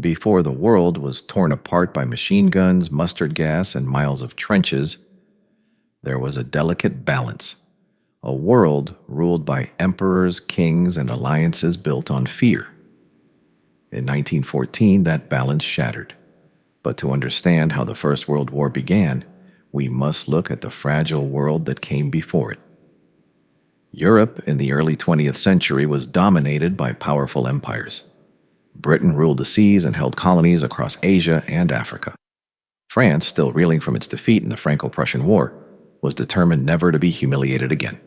Before the world was torn apart by machine guns, mustard gas, and miles of trenches, there was a delicate balance. A world ruled by emperors, kings, and alliances built on fear. In 1914, that balance shattered. But to understand how the First World War began, we must look at the fragile world that came before it. Europe in the early 20th century was dominated by powerful empires. Britain ruled the seas and held colonies across Asia and Africa. France, still reeling from its defeat in the Franco-Prussian War, was determined never to be humiliated again.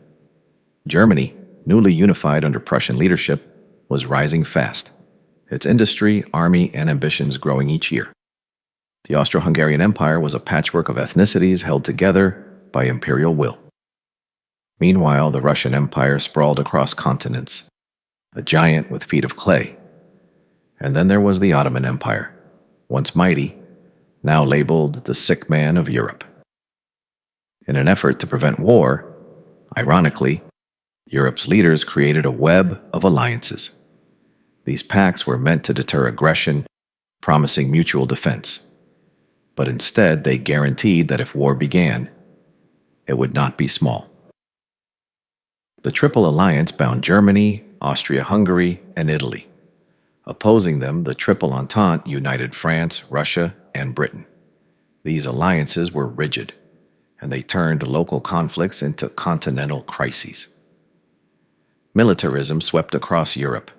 Germany, newly unified under Prussian leadership, was rising fast, its industry, army, and ambitions growing each year. The Austro-Hungarian Empire was a patchwork of ethnicities held together by imperial will. Meanwhile, the Russian Empire sprawled across continents, a giant with feet of clay. And then there was the Ottoman Empire, once mighty, now labeled the sick man of Europe. In an effort to prevent war, ironically, Europe's leaders created a web of alliances. These pacts were meant to deter aggression, promising mutual defense. But instead, they guaranteed that if war began, it would not be small. The Triple Alliance bound Germany, Austria-Hungary, and Italy. Opposing them, the Triple Entente united France, Russia, and Britain. These alliances were rigid, and they turned local conflicts into continental crises. Militarism swept across Europe.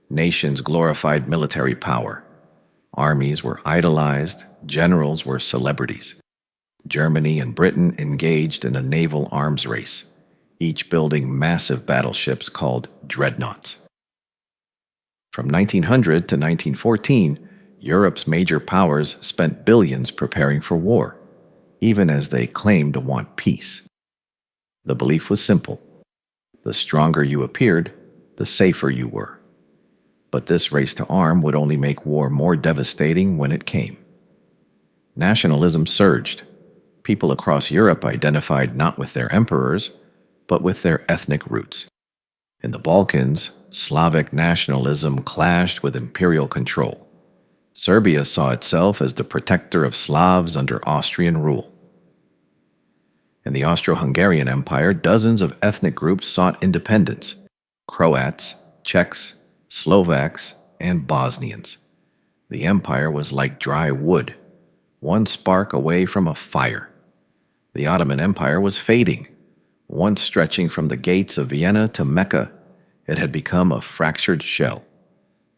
Nations glorified military power. Armies were idolized, generals were celebrities. Germany and Britain engaged in a naval arms race, each building massive battleships called dreadnoughts. From 1900 to 1914, Europe's major powers spent billions preparing for war, even as they claimed to want peace. The belief was simple. The stronger you appeared, the safer you were. But this race to arm would only make war more devastating when it came. Nationalism surged. People across Europe identified not with their emperors, but with their ethnic roots. In the Balkans, Slavic nationalism clashed with imperial control. Serbia saw itself as the protector of Slavs under Austrian rule. In the Austro-Hungarian Empire, dozens of ethnic groups sought independence: Croats, Czechs, Slovaks, and Bosnians. The empire was like dry wood, one spark away from a fire. The Ottoman Empire was fading. Once stretching from the gates of Vienna to Mecca, it had become a fractured shell.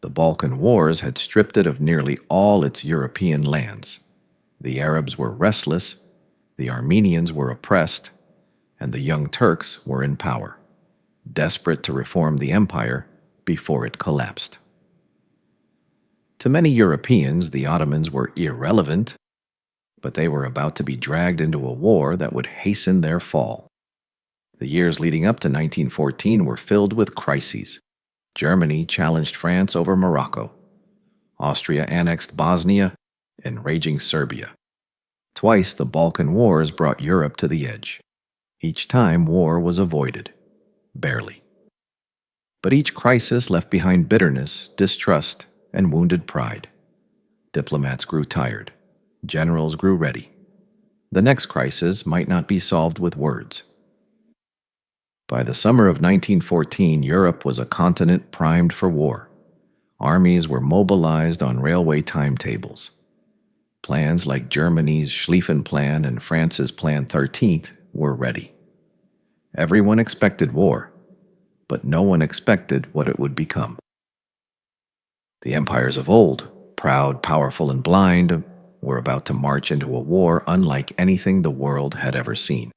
The Balkan Wars had stripped it of nearly all its European lands. The Arabs were restless, the Armenians were oppressed, and the Young Turks were in power, desperate to reform the empire before it collapsed. To many Europeans, the Ottomans were irrelevant, but they were about to be dragged into a war that would hasten their fall. The years leading up to 1914 were filled with crises. Germany challenged France over Morocco. Austria annexed Bosnia and raging Serbia. Twice the Balkan Wars brought Europe to the edge. Each time war was avoided. Barely. But each crisis left behind bitterness, distrust, and wounded pride. Diplomats grew tired. Generals grew ready. The next crisis might not be solved with words. By the summer of 1914, Europe was a continent primed for war. Armies were mobilized on railway timetables. Plans like Germany's Schlieffen Plan and France's Plan 13th were ready. Everyone expected war, but no one expected what it would become. The empires of old, proud, powerful, and blind, were about to march into a war unlike anything the world had ever seen.